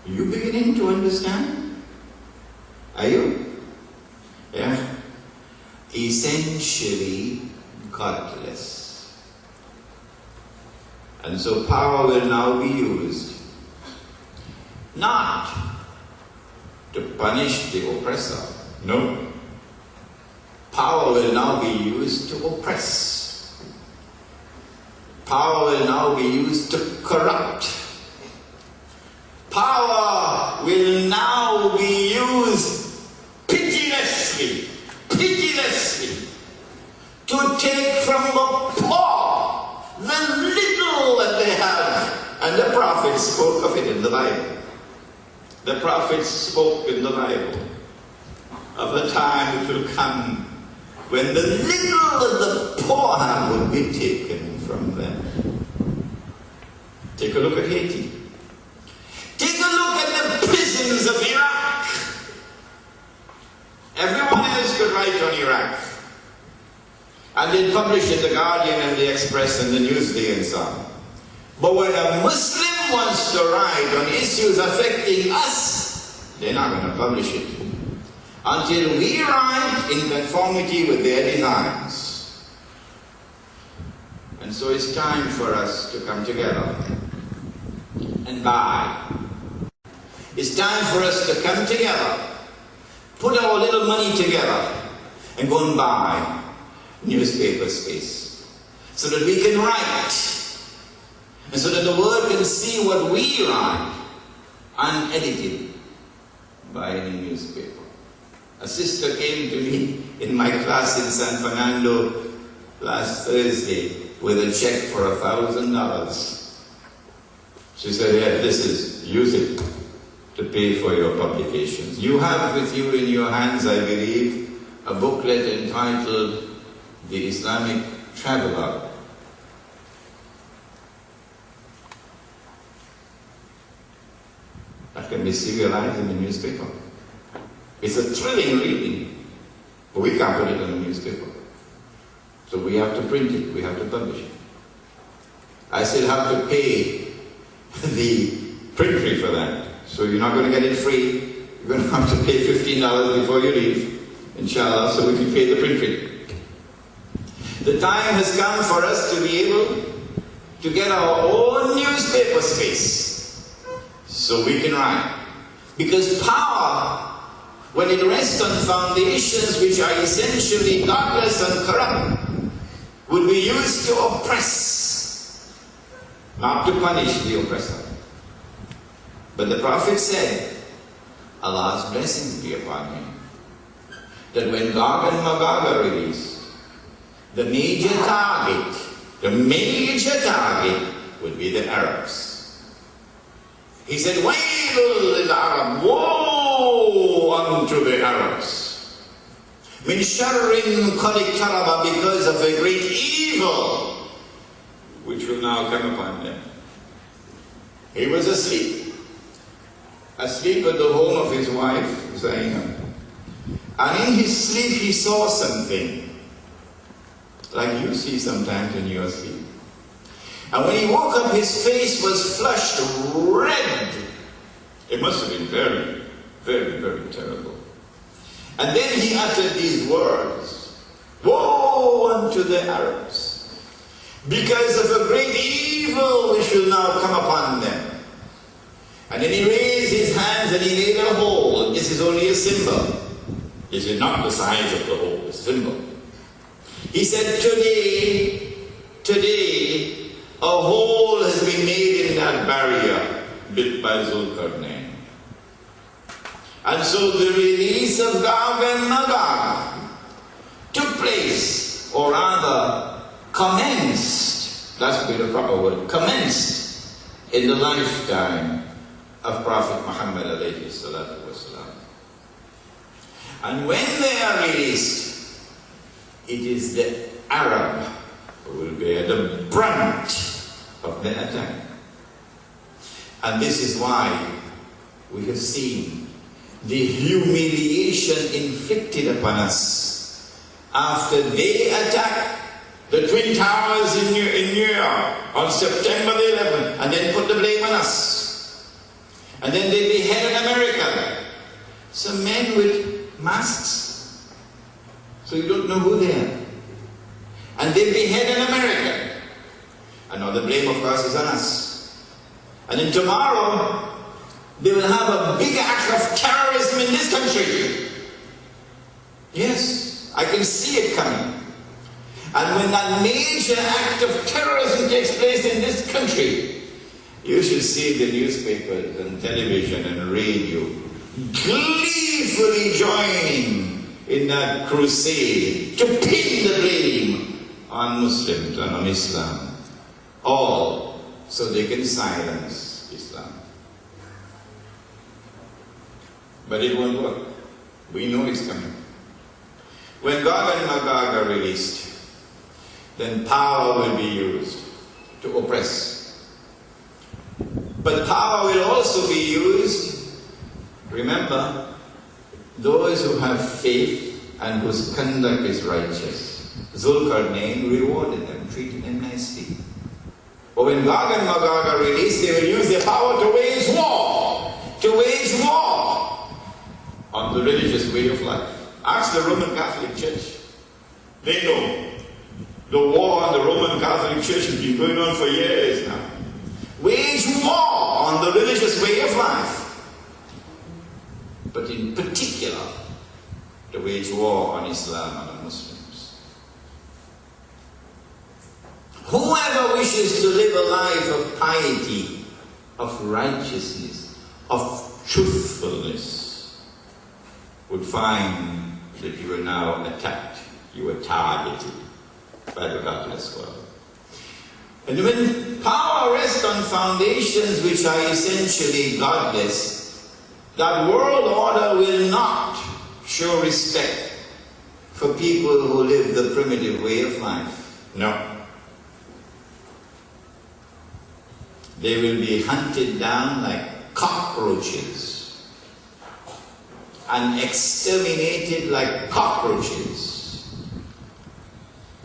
Are you beginning to understand? Are you? Yeah. Essentially godless. And so power will now be used not to punish the oppressor. No. Power will now be used to oppress. Power will now be used to corrupt. Power will now be used pitilessly to take from the poor the little that they have. And the prophets spoke of it in the Bible. The prophets spoke in the Bible of the time which will come when the little that the poor have will be taken from them. Take a look at Haiti. Take a look at the prisons of Iraq. Everyone else could write on Iraq. And they'd publish in the Guardian and the Express and the Newsday and so on. But when a Muslim wants to write on issues affecting us, they're not going to publish it until we write in conformity with their designs. And so it's time for us to come together and buy. It's time for us to come together, put our little money together, and go and buy newspaper space so that we can write, and so that the world can see what we write unedited by any newspaper. A sister came to me in my class in San Fernando last Thursday with a check for $1,000. She said, "Yeah, use it to pay for your publications. You have with you in your hands, I believe, a booklet entitled The Islamic Traveler." That can be serialized in the newspaper. It's a thrilling reading, but we can't put it in the newspaper. So we have to print it, we have to publish it. I still have to pay the print fee for that. So you're not going to get it free. You're going to have to pay $15 before you leave, inshallah, so we can pay the print fee. The time has come for us to be able to get our own newspaper space so we can write. Because power, when it rests on foundations which are essentially godless and corrupt, will be used to oppress, not to punish the oppressor. But the Prophet said, Allah's blessings be upon him, that when Gog and Magog are released, the major target would be the Arabs. He said, Wailul lil Arab, woe unto the Arabs. Min sharrin qad iqtaraba, because of a great evil which will now come upon them. He was asleep at the home of his wife, Zainab. And in his sleep he saw something, like you see sometimes when you're asleep. And when he woke up, his face was flushed red. It must have been very, very, very terrible. And then he uttered these words, woe unto the Arabs, because of a great evil which will now come upon them. And then he raised his hands and he made a hole. This is only a symbol. This is not the size of the hole, it's a symbol. He said, today, a hole has been made in that barrier built by Zulkarnain. And so the release of Gog and Magog took place, or rather commenced, that's the proper word, commenced in the lifetime of Prophet Muhammad alayhi salatu wasalam. And when they are released, it is the Arab who will bear the brunt of the attack. And this is why we have seen the humiliation inflicted upon us after they attacked the Twin Towers in New York on September the 11th and then put the blame on us. And then they behead an American. Some men with masks. So you don't know who they are. And they behead an American. And now the blame, of course, is on us. And then tomorrow, they will have a big act of terrorism in this country. Yes, I can see it coming. And when that major act of terrorism takes place in this country, you should see the newspapers and television and radio gleefully joining in that crusade to pin the blame on Muslims and on Islam. All so they can silence Islam. But it won't work. We know it's coming. When Gog and Magog are released, then power will be used to oppress. But power will also be used, remember, those who have faith and whose conduct is righteous. Zulkarnain rewarded them, treated them nicely. But when Gog and Magog are released, they will use their power to wage war. To wage war on the religious way of life. Ask the Roman Catholic Church. They know. The war on the Roman Catholic Church has been going on for years now. Wage war on the religious way of life. But in particular, to wage war on Islam and on Muslims. Whoever wishes to live a life of piety, of righteousness, of truthfulness, would find that you are now attacked, you are targeted by the godless world. And when power rests on foundations which are essentially godless, that world order will not show respect for people who live the primitive way of life. No. They will be hunted down like cockroaches and exterminated like cockroaches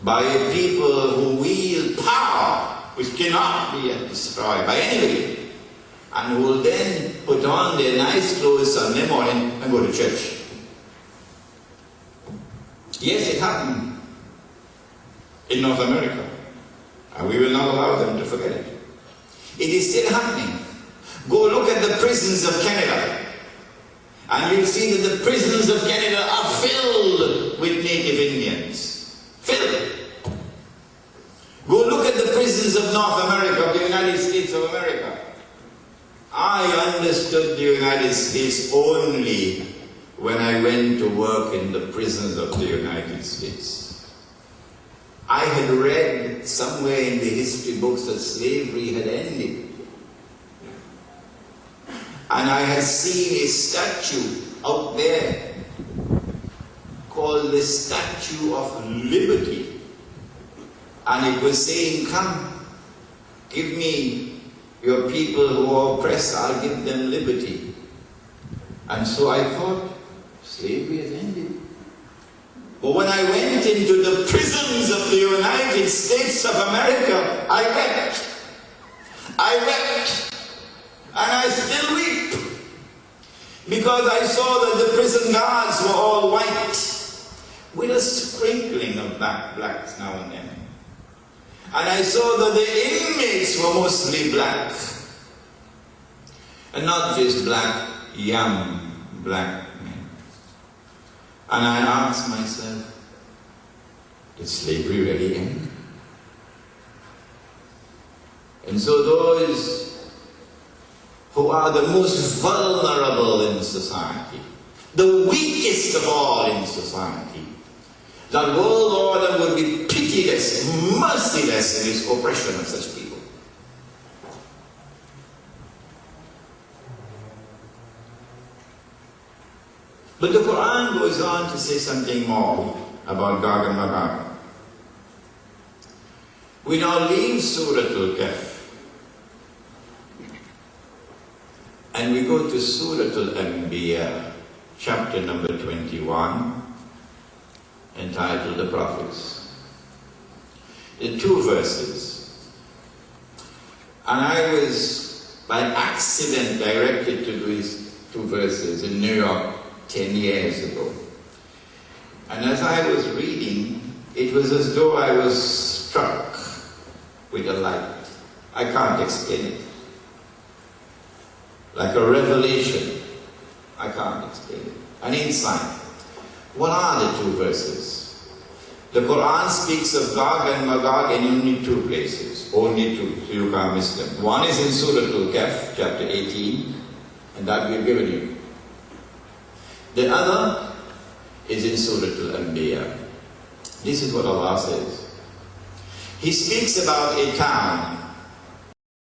by a people who wield power which cannot be destroyed by anybody, and who will then put on their nice clothes Sunday morning and go to church. Yes, it happened in North America, and we will not allow them to forget it. It is still happening. Go look at the prisons of Canada, and you'll see that the prisons of Canada are filled with Native Indians. Filled. Go look at the prisons of North America, of the United States of America. I understood the United States only when I went to work in the prisons of the United States. I had read somewhere in the history books that slavery had ended. And I had seen a statue out there called the Statue of Liberty. And it was saying, come, give me your people who are oppressed, I'll give them liberty. And so I thought, slavery has ended. But when I went into the prisons of the United States of America, I wept. I wept. And I still weep. Because I saw that the prison guards were all white, with a sprinkling of blacks now and then. And I saw that the inmates were mostly black. And not just black, young black men. And I asked myself, did slavery really end? And so those who are the most vulnerable in society, the weakest of all in society, that world order would be pitiless, merciless in its oppression of such people. But the Quran goes on to say something more about Gog and Magog. We now leave Surah Al-Kahf and we go to Surah Al-Anbiya, chapter number 21, entitled The Prophets. In 2 verses. And I was by accident directed to these two verses in New York 10 years ago. And as I was reading, it was as though I was struck with a light. I can't explain it. Like a revelation. I can't explain it. An insight. What are the two verses? The Quran speaks of Gog and Magog in only two places. Only two. So you can't miss them. One is in Surah Al-Kahf, chapter 18, and that we've given you. The other is in Surah Al-Anbiya. This is what Allah says. He speaks about a town